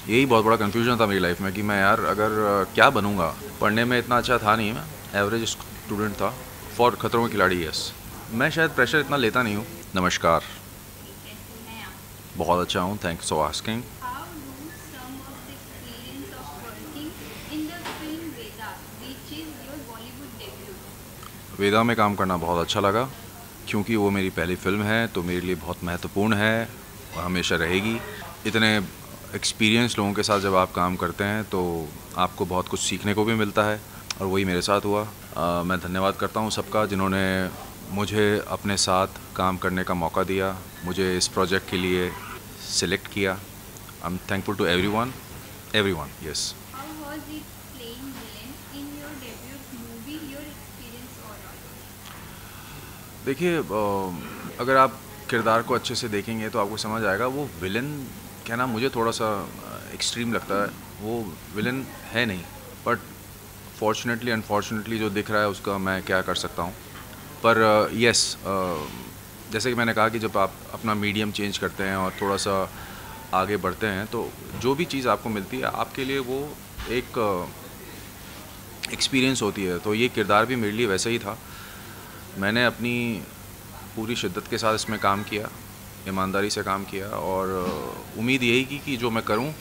यही बहुत बड़ा कन्फ्यूजन था मेरी लाइफ में कि मैं यार अगर क्या बनूंगा। पढ़ने में इतना अच्छा था नहीं, मैं एवरेज स्टूडेंट था। फॉर खतरों के खिलाड़ी, यस। मैं शायद प्रेशर इतना लेता नहीं हूँ। नमस्कार। कैसे हैं आप? बहुत अच्छा हूँ, thanks for asking. How do some of the experience of working in the film Vedas, which is your Bollywood debut? वेदा में काम करना बहुत अच्छा लगा, क्योंकि वो मेरी पहली फ़िल्म है तो मेरे लिए बहुत महत्वपूर्ण है और हमेशा रहेगी। इतने एक्सपीरियंस लोगों के साथ जब आप काम करते हैं तो आपको बहुत कुछ सीखने को भी मिलता है, और वही मेरे साथ हुआ। मैं धन्यवाद करता हूँ सबका जिन्होंने मुझे अपने साथ काम करने का मौका दिया, मुझे इस प्रोजेक्ट के लिए सिलेक्ट किया। I am thankful to everyone, yes. How was it playing villain in your debut movie, your experience overall? देखिए, अगर आप किरदार को अच्छे से देखेंगे तो आपको समझ आएगा वो विलन कहना मुझे थोड़ा सा एक्सट्रीम लगता है। वो विलन है नहीं, बट फॉर्चुनेटली अनफॉर्चुनेटली जो दिख रहा है उसका मैं क्या कर सकता हूँ। पर यस, जैसे कि मैंने कहा कि जब आप अपना मीडियम चेंज करते हैं और थोड़ा सा आगे बढ़ते हैं तो जो भी चीज़ आपको मिलती है आपके लिए वो एक एक्सपीरियंस होती है। तो ये किरदार भी मेरे लिए वैसा ही था। मैंने अपनी पूरी शिद्दत के साथ इसमें काम किया, ईमानदारी से काम किया, और उम्मीद यही की कि जो मैं करूं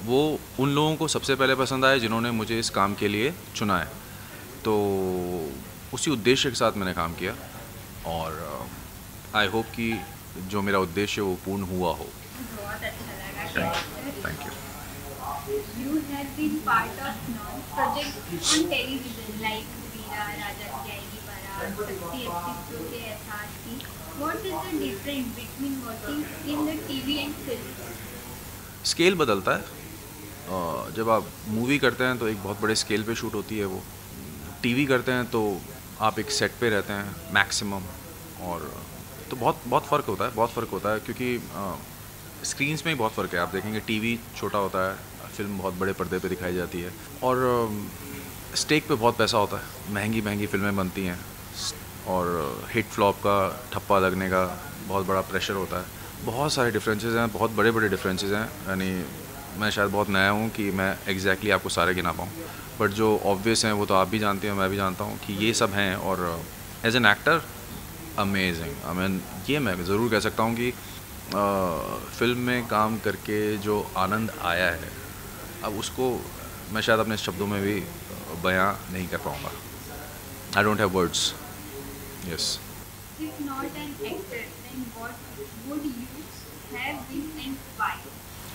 वो उन लोगों को सबसे पहले पसंद आए जिन्होंने मुझे इस काम के लिए चुना है। तो उसी उद्देश्य के साथ मैंने काम किया, और आई होप कि जो मेरा उद्देश्य वो पूर्ण हुआ हो। बहुत अच्छा लगा thank you. Character. You have been part of now projects on television like Veera, Raja Ki Aayegi Barat, Shakti Episode के एहसास की. What is the difference between working in the TV and film? Scale बदलता है। जब आप movie करते हैं तो एक बहुत बड़े स्केल पे शूट होती है वो। टीवी करते हैं तो आप एक सेट पे रहते हैं मैक्सिमम, और तो बहुत बहुत फ़र्क होता है, बहुत फ़र्क होता है, क्योंकि स्क्रीन्स में ही बहुत फ़र्क है। आप देखेंगे टीवी छोटा होता है, फिल्म बहुत बड़े पर्दे पे दिखाई जाती है, और स्टेक पे बहुत पैसा होता है, महंगी महंगी फिल्में बनती हैं, और हिट फ्लॉप का ठप्पा लगने का बहुत बड़ा प्रेशर होता है। बहुत सारे डिफरेंसेस हैं, बहुत बड़े बड़े डिफरेंसेस हैं। यानी मैं शायद बहुत नया हूँ कि मैं एग्जैक्टली आपको सारे गिना पाऊँ, बट जो ऑब्वियस हैं वो तो आप भी जानते हैं, मैं भी जानता हूँ कि ये सब हैं। और as an actor amazing. I mean ये मैं ज़रूर कह सकता हूँ कि फिल्म में काम करके जो आनंद आया है, अब उसको मैं शायद अपने शब्दों में भी बयां नहीं कर पाऊँगा। I don't have words. Yes. If not an actor, then what would you have been and why?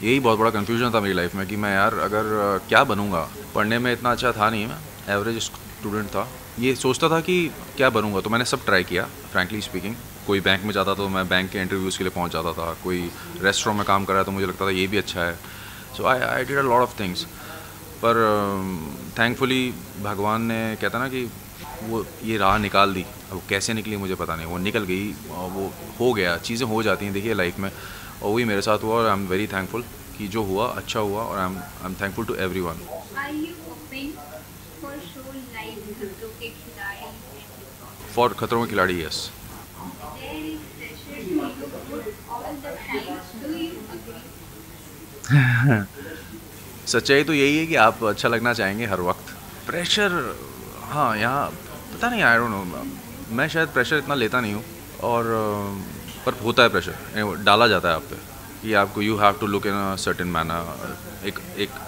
यही बहुत बड़ा कन्फ्यूजन था मेरी लाइफ में कि मैं यार अगर क्या बनूंगा। पढ़ने में इतना अच्छा था नहीं, मैं एवरेज स्टूडेंट था। ये सोचता था कि क्या बनूंगा, तो मैंने सब ट्राई किया फ्रैंकली स्पीकिंग। कोई बैंक में जाता तो मैं बैंक के इंटरव्यूज़ के लिए पहुंच जाता था, कोई रेस्टोरेंट में काम कर रहा है तो मुझे लगता था ये भी अच्छा है। So I did a lot of things. पर थैंकफुली भगवान ने, कहता ना कि वो ये राह निकाल दी। अब वो कैसे निकली मुझे पता नहीं, वो निकल गई और वो हो गया। चीज़ें हो जाती हैं देखिए लाइफ में, और वही मेरे साथ हुआ, और आई एम वेरी थैंकफुल कि जो हुआ अच्छा हुआ, और I am thankful to everyone. Are you open for show like Khatron Ke Khiladi and Big Boss? For खतरों के खिलाड़ी, yes. There is pressure to look good all the time. Do you agree? सच्चाई तो यही है कि आप अच्छा लगना चाहेंगे हर वक्त। प्रेशर, हाँ, यहाँ पता नहीं, आई डोंट नो। मैं शायद प्रेशर इतना लेता नहीं हूँ, और पर होता है प्रेशर, डाला जाता है आप पे कि आपको you have to look in a certain manner.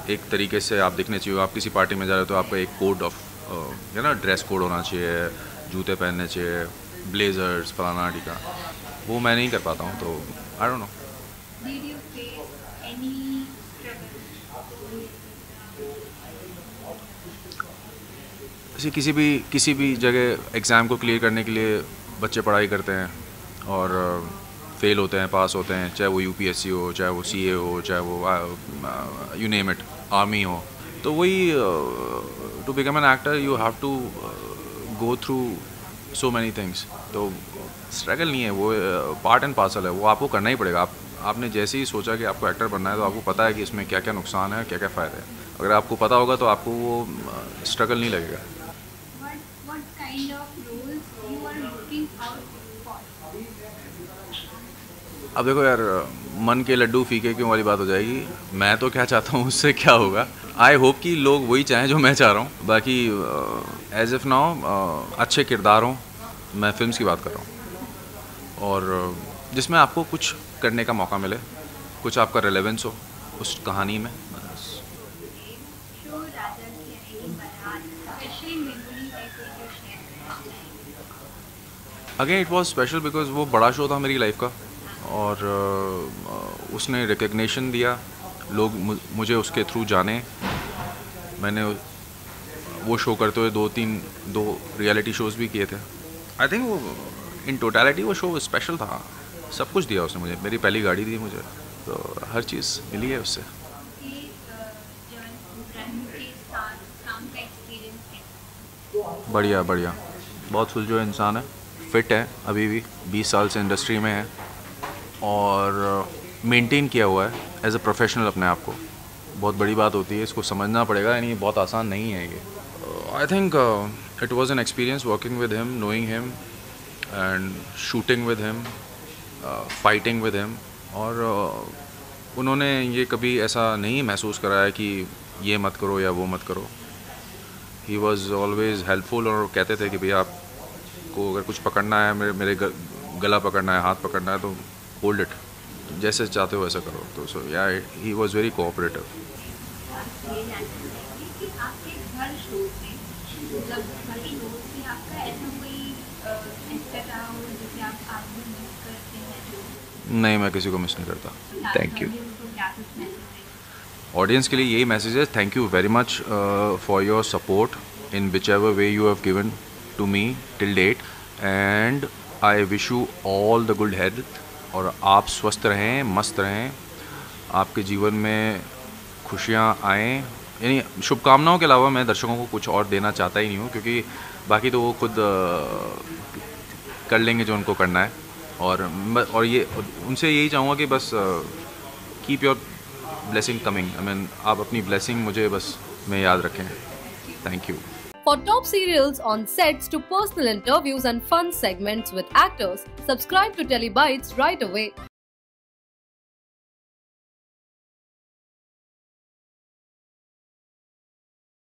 एक तरीके से आप दिखने चाहिए। आप किसी पार्टी में जा रहे हो तो आपका एक कोड ऑफ है ना, ड्रेस कोड होना चाहिए, जूते पहनने चाहिए, ब्लेजर्स, फलाना टीका। वो मैं नहीं कर पाता हूँ, तो I don't know. Did you face any struggle? ऐसे किसी भी जगह एग्ज़ाम को क्लियर करने के लिए बच्चे पढ़ाई करते हैं, और फेल होते हैं, पास होते हैं, चाहे वो यूपीएससी हो, चाहे वो सीए हो, चाहे वो यू नेम इट, आर्मी हो। तो वही, to become an actor you have to go through so many things. तो स्ट्रगल नहीं है, वो पार्ट एंड पार्सल है, वो आपको करना ही पड़ेगा। आपने जैसे ही सोचा कि आपको एक्टर बनना है तो आपको पता है कि इसमें क्या क्या नुकसान है, क्या क्या फ़ायदे हैं। अगर आपको पता होगा तो आपको वो स्ट्रगल नहीं लगेगा। What kind of roles you are looking out for? अब देखो यार, मन के लड्डू फीके क्यों वाली बात हो जाएगी। मैं तो क्या चाहता हूँ उससे क्या होगा। आई होप कि लोग वही चाहें जो मैं चाह रहा हूँ। बाकी एज इफ़ नाउ अच्छे किरदार हों, मैं फिल्म्स की बात कर रहा हूँ, और जिसमें आपको कुछ करने का मौका मिले, कुछ आपका रेलेवेंस हो उस कहानी में। शो राजा की आएगी बारात, स्पेशली मेमोरी है कोई जो शेयर करना चाहेंगे? Again it was special because वो बड़ा शो था मेरी लाइफ का, और उसने रिकग्निशन दिया, लोग मुझे उसके थ्रू जाने। मैंने वो शो करते हुए दो रियलिटी शोज़ भी किए थे। आई थिंक वो इन टोटलिटी वो शो स्पेशल था। सब कुछ दिया उसने मुझे, मेरी पहली गाड़ी दी मुझे, तो हर चीज़ मिली है उससे। कि जॉन रन के साथ काम का एक्सपीरियंस है? बढ़िया बढ़िया, बहुत सुलझो इंसान है, फिट है, अभी भी 20 साल से इंडस्ट्री में है, और मेंटेन किया हुआ है एज अ प्रोफेशनल अपने आप को। बहुत बड़ी बात होती है, इसको समझना पड़ेगा, यानी बहुत आसान नहीं है ये। I think it was an experience working with him, knowing him and shooting with him, fighting with him, और उन्होंने ये कभी ऐसा नहीं महसूस कराया कि ये मत करो या वो मत करो। ही वॉज ऑलवेज हेल्पफुल, और कहते थे कि भैया आपको अगर कुछ पकड़ना है, मेरे गला पकड़ना है, हाथ पकड़ना है, तो होल्ड इट, जैसे चाहते हो वैसा करो। तो सो या ही वॉज वेरी कोऑपरेटिव। ये जानना चाहेंगे कि आपके हर शो में, मतलब हर शो से आपका ऐसा कोई एक्टर रहा हो जिसे आप आज भी मिस करते हैं? नहीं, मैं किसी को मिस नहीं करता। Thank you. उनको क्या कुछ मैसेज है? ऑडियंस के लिए यही मैसेज है, thank you very much for your support in whichever way you have given to me till date, and I wish you all the good health, और आप स्वस्थ रहें, मस्त रहें, आपके जीवन में खुशियाँ आएँ। यानी शुभकामनाओं के अलावा मैं दर्शकों को कुछ और देना चाहता ही नहीं हूँ, क्योंकि बाकी तो वो खुद कर लेंगे जो उनको करना है। और ये उनसे यही चाहूँगा कि बस keep your blessing coming. I mean, आप अपनी ब्लेसिंग मुझे बस में याद रखें। Thank you. For top serials on sets to personal interviews and fun segments with actors, subscribe to Telebytes right away.